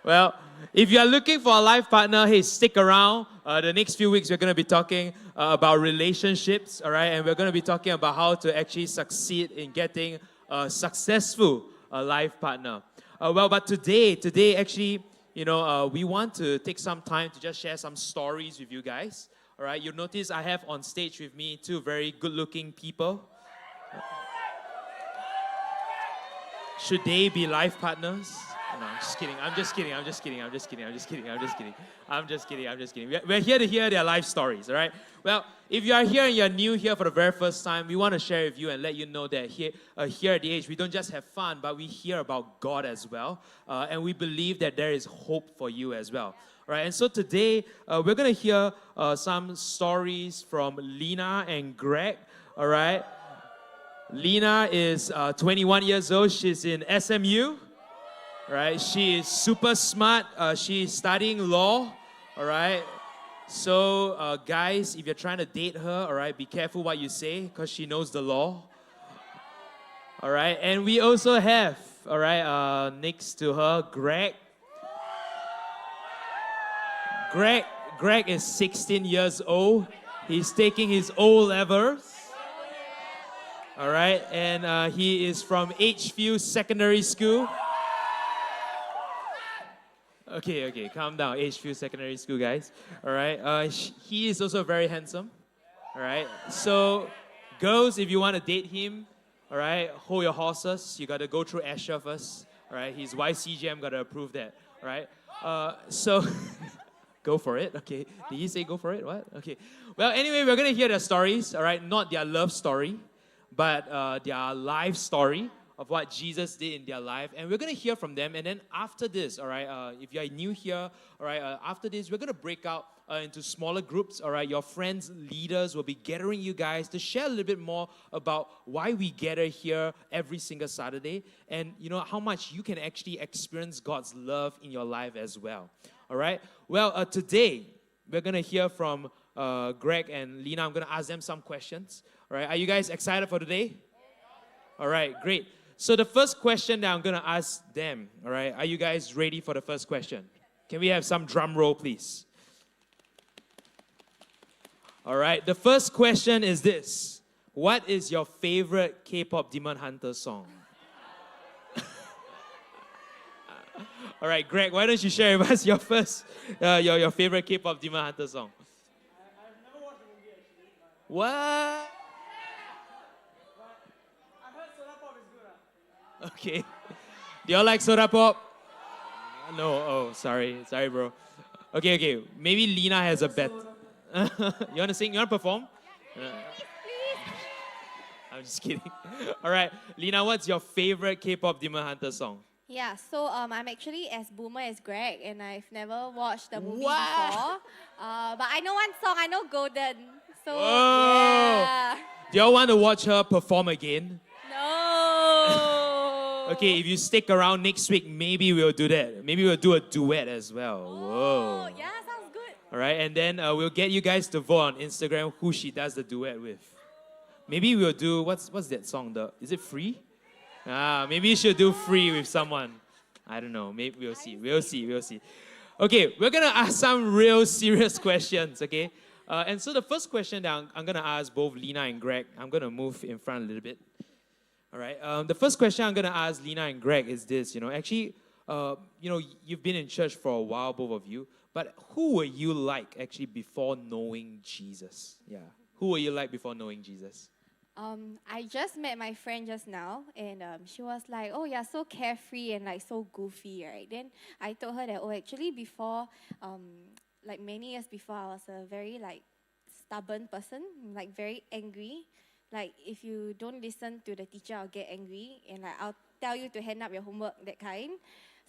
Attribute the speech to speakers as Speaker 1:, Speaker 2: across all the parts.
Speaker 1: Well, if you are looking for a life partner, hey, stick around. The next few weeks, we're going to be talking about relationships, all right? And we're going to be talking about how to actually succeed in getting a successful life partner. But today, actually, we want to take some time to just share some stories with you guys, all right? You'll notice I have on stage with me two very good-looking people. Should they be life partners? No, I'm just kidding. We're here to hear their life stories, all right? Well, if you are here and you're new here for the very first time, we want to share with you and let you know that here at The Edge, we don't just have fun, but we hear about God as well. And we believe that there is hope for you as well. All right, and so today, we're going to hear some stories from Lena and Greg, all right? Lena is 21 years old. She's in SMU. Right, she is super smart. She's studying law. All right. So, guys, if you're trying to date her, all right, be careful what you say because she knows the law. All right. And we also have, all right, next to her, Greg. Greg is 16 years old. He's taking his O-levels. All right, and he is from 𝙏𝙃𝙀𝙀 Secondary School. Okay, calm down. 𝙃𝙃𝙀𝙀 Secondary School, guys. All right. He is also very handsome. All right. So, girls, if you want to date him, all right, hold your horses. You got to go through Asher first. All right. His YCGM got to approve that. All right. So, go for it. Okay. Did he say go for it? What? Okay. Well, anyway, we're gonna hear their stories. All right. Not their love story, but their life story of what Jesus did in their life. And we're going to hear from them. And then after this, all right, if you're new here, all right, after this, we're going to break out into smaller groups, all right? Your friends, leaders will be gathering you guys to share a little bit more about why we gather here every single Saturday and, how much you can actually experience God's love in your life as well, all right? Well, today, we're going to hear from Greg and Lena. I'm going to ask them some questions, all right? Are you guys excited for today? All right, great. So the first question that I'm going to ask them, all right, are you guys ready for the first question? Can we have some drum roll, please? All right, the first question is this. What is your favorite K-pop Demon Hunter song? All right, Greg, why don't you share with us your first, your favorite K-pop Demon Hunter song?
Speaker 2: I've never watched the movie, actually.
Speaker 1: What? Okay. Do y'all like soda pop? No. Oh, sorry, bro. Okay. Maybe Lena has a bet. You want to sing? You want to perform?
Speaker 3: Please.
Speaker 1: I'm just kidding. All right, Lena, what's your favorite K-pop Demon Hunter song?
Speaker 3: Yeah, so I'm actually as boomer as Greg, and I've never watched the movie
Speaker 1: What?
Speaker 3: before. But I know one song. I know Golden. So
Speaker 1: Whoa.
Speaker 3: yeah.
Speaker 1: Do y'all want to watch her perform again?
Speaker 3: No.
Speaker 1: Okay, if you stick around next week, maybe we'll do that. Maybe we'll do a duet as well. Whoa.
Speaker 3: Yeah, sounds good.
Speaker 1: All right, and then we'll get you guys to vote on Instagram who she does the duet with. Maybe we'll do, what's that song? Is it Free? Maybe you should do Free with someone. I don't know. Maybe we'll see. Okay, we're going to ask some real serious questions, okay? And so the first question that I'm going to ask both Lena and Greg, I'm going to move in front a little bit. All right. The first question I'm going to ask Lena and Greg is this. Actually, you've been in church for a while, both of you. But who were you like actually before knowing Jesus? Yeah. Who were you like before knowing Jesus?
Speaker 3: I just met my friend just now, and she was like, "Oh, you're so carefree and like so goofy, right?" Then I told her that, actually before, like many years before, I was a very like stubborn person, like very angry. Like, if you don't listen to the teacher, I'll get angry. And, like, I'll tell you to hand up your homework, that kind.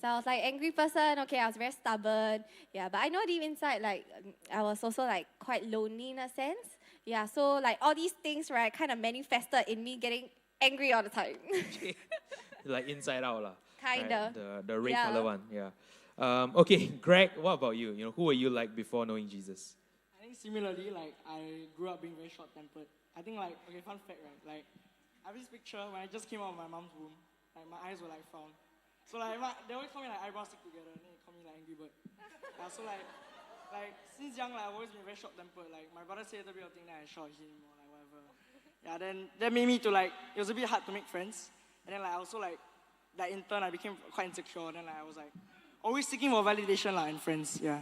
Speaker 3: So I was, like, angry person. Okay, I was very stubborn. Yeah, but I know deep inside, like, I was also, like, quite lonely in a sense. Yeah, so, like, all these things, right, kind of manifested in me getting angry all the time.
Speaker 1: Like, inside out, lah.
Speaker 3: Kinda.
Speaker 1: Right? The red color one, yeah. Okay, Greg, what about you? Who were you like before knowing Jesus?
Speaker 2: I think similarly, like, I grew up being very short-tempered. I think, like, okay, fun fact, right? Like, I have this picture when I just came out of my mom's womb. Like, my eyes were, like, found. So like they always call me like eyebrows stick together, and then they call me like Angry Bird. Yeah, so like since young, like I've always been very short-tempered. Like my brother said a bit of thing that I shot him or like whatever. Yeah, then that made me to like it was a bit hard to make friends. And then like I also like in turn I became quite insecure. Then like I was like always seeking for validation like in friends. Yeah.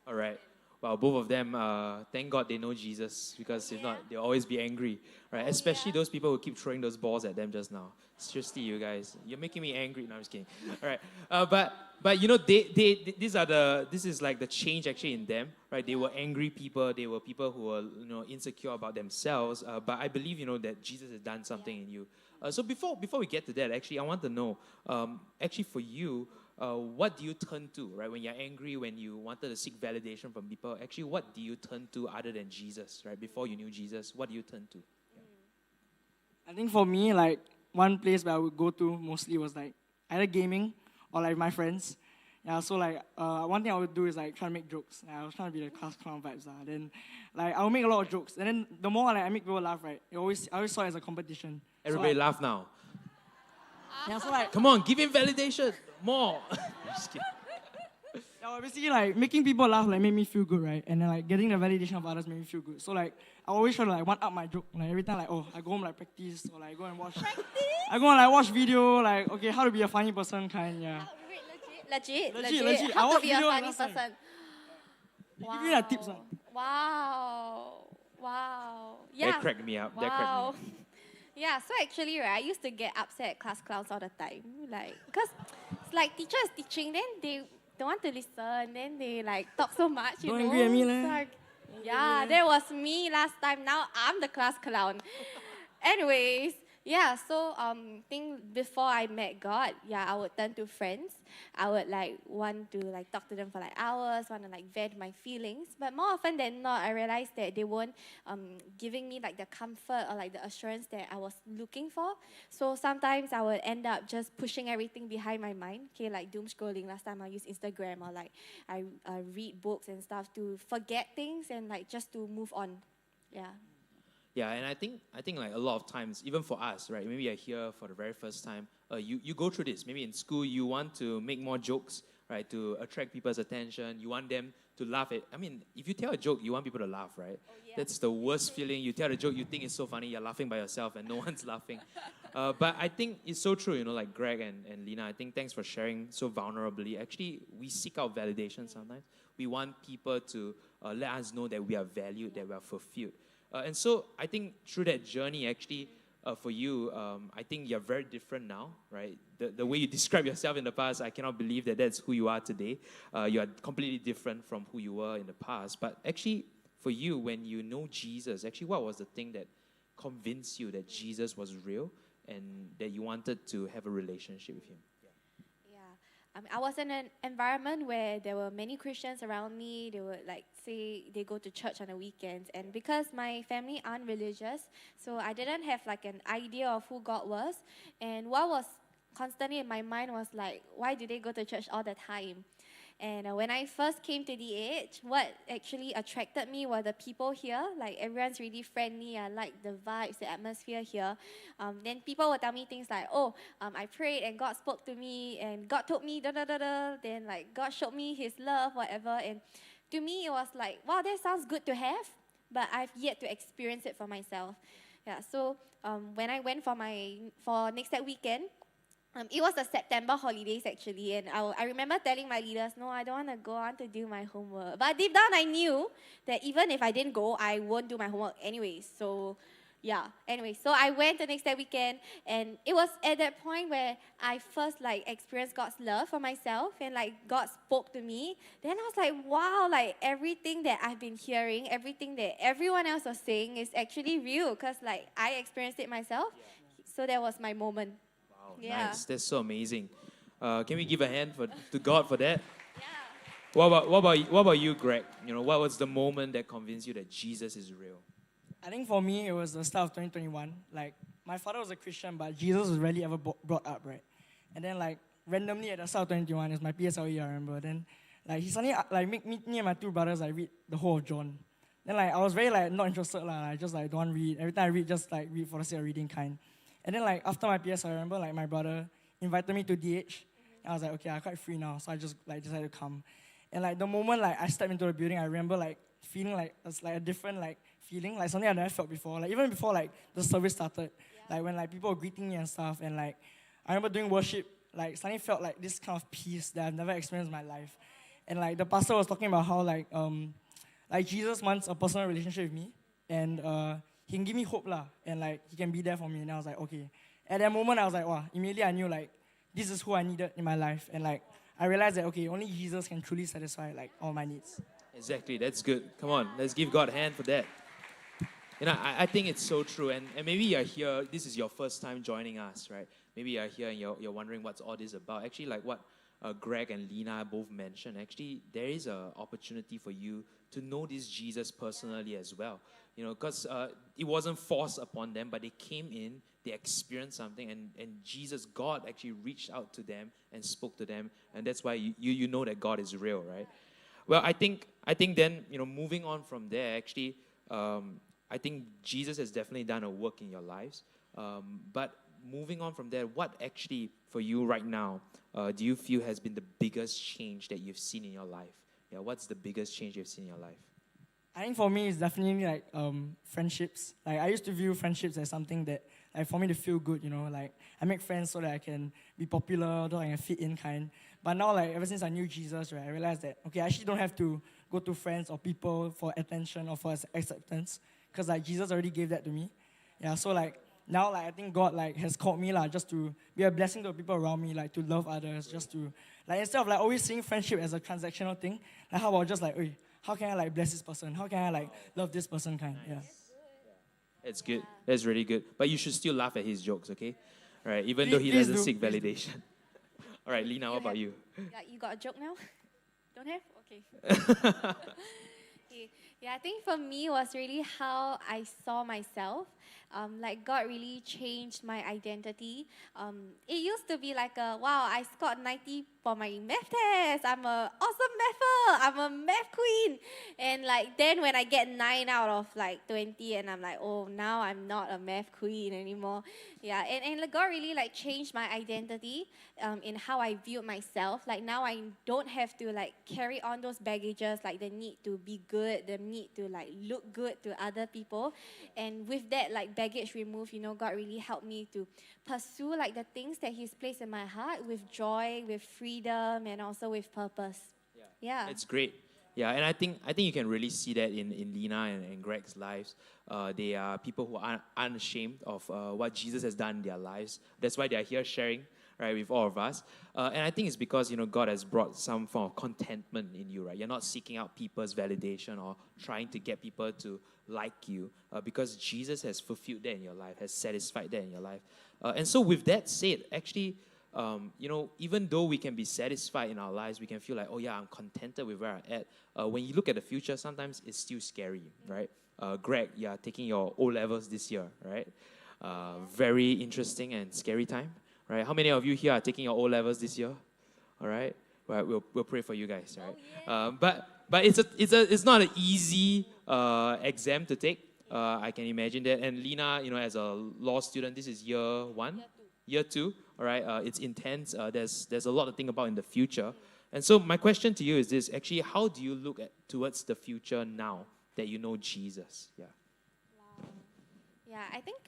Speaker 1: All right. Well, both of them, thank God they know Jesus, because if not, they'll always be angry, right? Especially those people who keep throwing those balls at them just now. Seriously, you guys, you're making me angry. No, I'm just kidding. All right. But you know, this is like the change actually in them, right? They were angry people. They were people who were, you know, insecure about themselves. But I believe, you know, that Jesus has done something in you. So before we get to that, actually, I want to know, actually for you, what do you turn to, right? When you're angry, when you wanted to seek validation from people, actually, what do you turn to other than Jesus, right? Before you knew Jesus, what do you turn to?
Speaker 2: I think for me, like one place where I would go to mostly was like either gaming or like my friends. Yeah, so like one thing I would do is like try to make jokes. Like, I was trying to be the class clown vibes. Then like I would make a lot of jokes, and then the more like I make people laugh, right? I always saw it as a competition.
Speaker 1: Everybody
Speaker 2: so,
Speaker 1: laugh now.
Speaker 2: Yeah, so like
Speaker 1: Come on, give him validation. More. Just kidding.
Speaker 2: yeah, basically like making people laugh like made me feel good, right? And then like getting the validation of others made me feel good. So like I always try to like one up my joke. Like every time like I go home like practice or like go and watch. I go and like watch video like okay how to be a funny person kind yeah.
Speaker 3: Legit. How
Speaker 2: I
Speaker 3: to
Speaker 2: watch
Speaker 3: be a
Speaker 2: video
Speaker 3: funny
Speaker 2: last time.
Speaker 3: person.
Speaker 2: They give you like tips.
Speaker 3: Wow. Yeah.
Speaker 1: That cracked me up.
Speaker 3: Wow. Yeah, so actually, right, I used to get upset at class clowns all the time. Like, because it's like teacher is teaching, then they don't want to listen, then they like talk so much, you
Speaker 2: Don't
Speaker 3: know.
Speaker 2: agree with me,
Speaker 3: It's like, yeah, that was me last time. Now I'm the class clown. Anyways, yeah, so think before I met God, yeah, I would turn to friends. I would like want to like talk to them for like hours, want to like vent my feelings. But more often than not, I realized that they weren't giving me like the comfort or like the assurance that I was looking for. So sometimes I would end up just pushing everything behind my mind. Okay, like doom scrolling. Last time I used Instagram, or like I read books and stuff to forget things and like just to move on. Yeah.
Speaker 1: Yeah, and I think like a lot of times, even for us, right? Maybe you're here for the very first time. You go through this. Maybe in school, you want to make more jokes, right? To attract people's attention. You want them to laugh at. I mean, if you tell a joke, you want people to laugh, right?
Speaker 3: Oh, yeah.
Speaker 1: That's the worst feeling. You tell a joke, you think it's so funny, you're laughing by yourself, and no one's laughing. But I think it's so true, you know, like Greg and Lena. I think thanks for sharing so vulnerably. Actually, we seek out validation sometimes. We want people to let us know that we are valued, that we are fulfilled. And so I think through that journey, actually, for you, I think you're very different now, right? The way you describe yourself in the past, I cannot believe that that's who you are today. You are completely different from who you were in the past. But actually, for you, when you know Jesus, actually, what was the thing that convinced you that Jesus was real and that you wanted to have a relationship with him?
Speaker 3: I was in an environment where there were many Christians around me. They would like say they go to church on the weekends. And because my family aren't religious, so I didn't have like an idea of who God was. And what was constantly in my mind was like, why do they go to church all the time? And when I first came to TheEDGE, what actually attracted me were the people here. Like everyone's really friendly. I like the vibes, the atmosphere here. Then people would tell me things like, I prayed and God spoke to me and God told me da-da-da-da. Then like God showed me his love, whatever. And to me, it was like, wow, that sounds good to have, but I've yet to experience it for myself. Yeah, so when I went for next that weekend, it was the September holidays actually, and I remember telling my leaders, no, I don't want to go, I want to do my homework. But deep down I knew that even if I didn't go, I won't do my homework anyways. So yeah, anyway, so I went the next day weekend, and it was at that point where I first like experienced God's love for myself, and like God spoke to me. Then I was like, wow, like everything that I've been hearing, everything that everyone else was saying is actually real, because like I experienced it myself. So that was my moment. Yeah.
Speaker 1: Nice. That's so amazing. Can we give a hand to God for that?
Speaker 3: Yeah.
Speaker 1: What about you, Greg? You know, what was the moment that convinced you that Jesus is real?
Speaker 2: I think for me, it was the start of 2021. Like, my father was a Christian, but Jesus was rarely ever brought up, right? And then, like, randomly at the start of 2021, it's my PSLE, I remember. Then, like, he suddenly, like, make me and my two brothers, like, read the whole of John. Then, like, I was very, like, not interested, I just, like, don't want to read. Every time I read, just, read for the sake of reading kind. And then, like, after my PS, I remember, like, my brother invited me to TheEDGE. And I was like, okay, I'm quite free now. So I just like decided to come. And like the moment like I stepped into the building, I remember like feeling like it's like a different like feeling, like something I never felt before. Like even before like the service started, like when like people were greeting me and stuff, and like I remember doing worship, like suddenly felt like this kind of peace that I've never experienced in my life. And like the pastor was talking about how like Jesus wants a personal relationship with me, and he can give me hope lah, and like he can be there for me. And I was like, okay. At that moment, I was like, wow, immediately I knew like this is who I needed in my life, and like I realized that okay, only Jesus can truly satisfy like all my needs.
Speaker 1: Exactly, that's good. Come on, let's give God a hand for that. You know, I think it's so true, and maybe you're here, this is your first time joining us, right? Maybe you're here and you're wondering what's all this about. Actually, like what Greg and Lena both mentioned, actually, there is an opportunity for you to know this Jesus personally as well. You know, because it wasn't forced upon them, but they came in, they experienced something, and Jesus, God actually reached out to them and spoke to them, and that's why you know that God is real, right? Well, I think then, you know, moving on from there, actually, I think Jesus has definitely done a work in your lives. But moving on from there, what actually, for you right now, do you feel has been the biggest change that you've seen in your life? Yeah, what's the biggest change you've seen in your life?
Speaker 2: I think for me, it's definitely like friendships. Like I used to view friendships as something that, like for me to feel good, you know, like I make friends so that I can be popular, so I can fit in kind. But now, like ever since I knew Jesus, right, I realized that okay, I actually don't have to go to friends or people for attention or for acceptance, because like Jesus already gave that to me. Yeah, so like now, like I think God like has called me like just to be a blessing to the people around me, like to love others, just to like instead of like always seeing friendship as a transactional thing, like how about just like, hey, how can I like bless this person? How can I like love this person kind? Yeah.
Speaker 1: It's good. That's really good. But you should still laugh at his jokes, okay? All right, even
Speaker 2: Please-
Speaker 1: though he
Speaker 2: please
Speaker 1: doesn't
Speaker 2: do,
Speaker 1: seek
Speaker 2: please do.
Speaker 1: validation. All right, Lena, what about you?
Speaker 3: Yeah, you got a joke now? Don't have? Okay. Okay. Yeah, I think for me was really how I saw myself. Like God really changed my identity. It used to be like wow, I scored 90 for my math test. I'm a awesome mather. I'm a math queen. And like then when I get 9 out of like 20, and I'm like, oh, now I'm not a math queen anymore. Yeah, and like, God really like changed my identity in how I viewed myself. Like now I don't have to like carry on those baggages, like the need to be good, the need to like look good to other people. And with that like baggage removed, you know, God really helped me to pursue like the things that He's placed in my heart with joy, with freedom, and also with purpose. Yeah.
Speaker 1: It's great. Yeah, and I think you can really see that in Lena and Greg's lives. They are people who are unashamed of what Jesus has done in their lives. That's why they are here sharing, right, with all of us. And I think it's because, you know, God has brought some form of contentment in you, right? You're not seeking out people's validation or trying to get people to like you, because Jesus has fulfilled that in your life, has satisfied that in your life. And so with that said, actually, you know, even though we can be satisfied in our lives, we can feel like, oh yeah, I'm contented with where I'm at. When you look at the future, sometimes it's still scary, right? Greg, you are taking your O-levels this year, right? Very interesting and scary time, right? How many of you here are taking your O-levels this year? All right, well, we'll pray for you guys, right?
Speaker 3: Oh, yeah.
Speaker 1: But it's not an easy exam to take. I can imagine that. And Lena, you know, as a law student, this is year one. Year two, all right, it's intense. There's a lot to think about in the future. And so my question to you is this, actually, how do you look towards the future now that you know Jesus? Yeah.
Speaker 3: Wow. Yeah, I think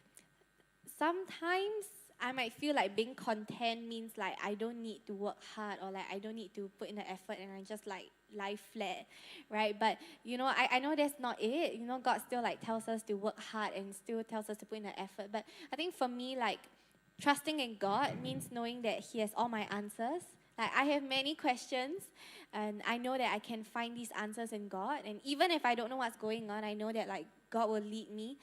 Speaker 3: sometimes I might feel like being content means like I don't need to work hard, or like I don't need to put in the effort, and I just like lie flat, right? But you know, I know that's not it. You know, God still like tells us to work hard and still tells us to put in the effort. But I think for me, like trusting in God means knowing that He has all my answers. Like I have many questions, and I know that I can find these answers in God. And even if I don't know what's going on, I know that like God will lead me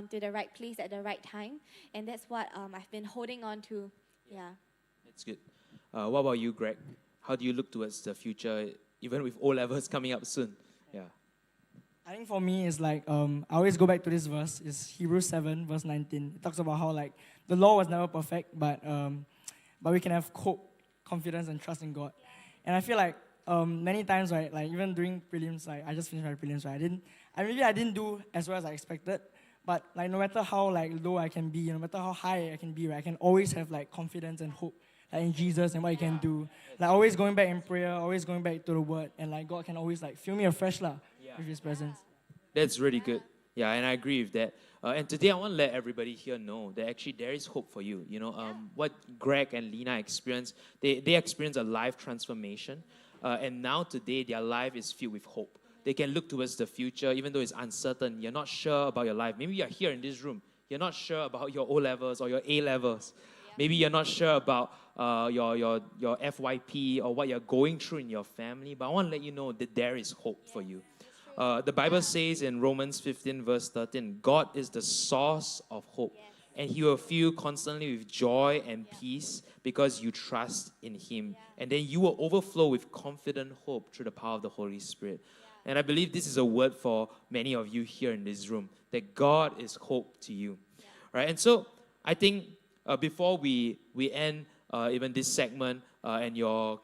Speaker 3: to the right place at the right time. And that's what I've been holding on to. Yeah.
Speaker 1: That's good. What about you, Greg? How do you look towards the future, even with O-levels coming up soon? Yeah.
Speaker 2: I think for me, it's like, I always go back to this verse. It's Hebrews 7, verse 19. It talks about how like the law was never perfect, but we can have hope, confidence, and trust in God. And I feel like many times, right, like even during prelims, like I just finished my prelims, right, I didn't do as well as I expected. But like no matter how like low I can be, no matter how high I can be, right, I can always have like confidence and hope. like in Jesus and what He can do. Like always going back in prayer, always going back to the Word, and like God can always like fill me afresh with His presence.
Speaker 1: That's really good. Yeah, and I agree with that. And today I want to let everybody here know that actually there is hope for you. You know, what Greg and Lena experienced, they experienced a life transformation. And now today their life is filled with hope. They can look towards the future, even though it's uncertain. You're not sure about your life. Maybe you're here in this room. You're not sure about your O-levels or your A-levels. Maybe you're not sure about your FYP or what you're going through in your family. But I want to let you know that there is hope for you. The Bible says in Romans 15 verse 13, God is the source of hope. And He will fill you constantly with joy and peace because you trust in Him. And then you will overflow with confident hope through the power of the Holy Spirit. And I believe this is a word for many of you here in this room, that God is hope to you. Right? And so I think before we end even this segment and your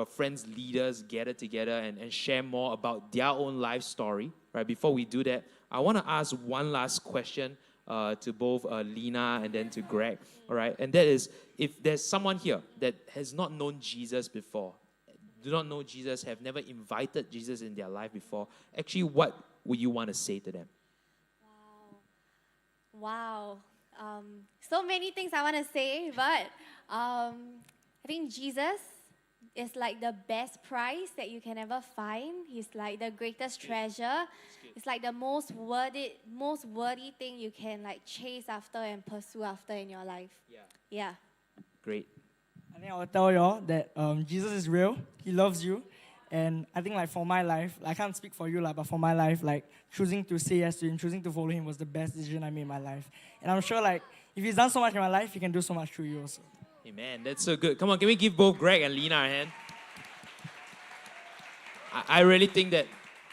Speaker 1: friends' leaders gather together and share more about their own life story, right? Before we do that, I want to ask one last question to both Lena and then to Greg, all right? And that is, if there's someone here that has not known Jesus before, do not know Jesus, have never invited Jesus in their life before, actually, what would you want to say to them?
Speaker 3: Wow. So many things I want to say, but I think Jesus is like the best prize that you can ever find. He's like the greatest treasure. It's like the most worthy thing you can like chase after and pursue after in your life. Yeah.
Speaker 1: Great.
Speaker 2: I think I will tell y'all that Jesus is real. He loves you. And I think like for my life, I can't speak for you, but for my life, like choosing to say yes to Him, choosing to follow Him was the best decision I made in my life. And I'm sure like if He's done so much in my life, He can do so much through you also.
Speaker 1: Amen. That's so good. Come on, can we give both Greg and Lena a hand? I really think that,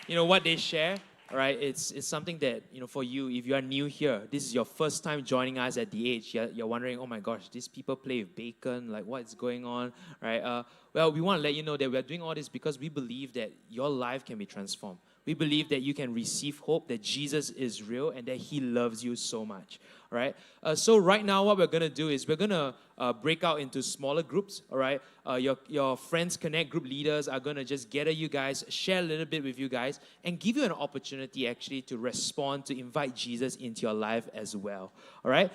Speaker 1: you know, what they share, right, it's something that, you know, for you, if you are new here, this is your first time joining us at The Edge, you're wondering, oh my gosh, these people play with bacon, like what's going on, right? Well, we want to let you know that we're doing all this because we believe that your life can be transformed. We believe that you can receive hope, that Jesus is real, and that He loves you so much, all right? So right now, what we're going to do is we're going to break out into smaller groups, all right? Your Friends Connect group leaders are going to just gather you guys, share a little bit with you guys, and give you an opportunity actually to respond, to invite Jesus into your life as well, all right?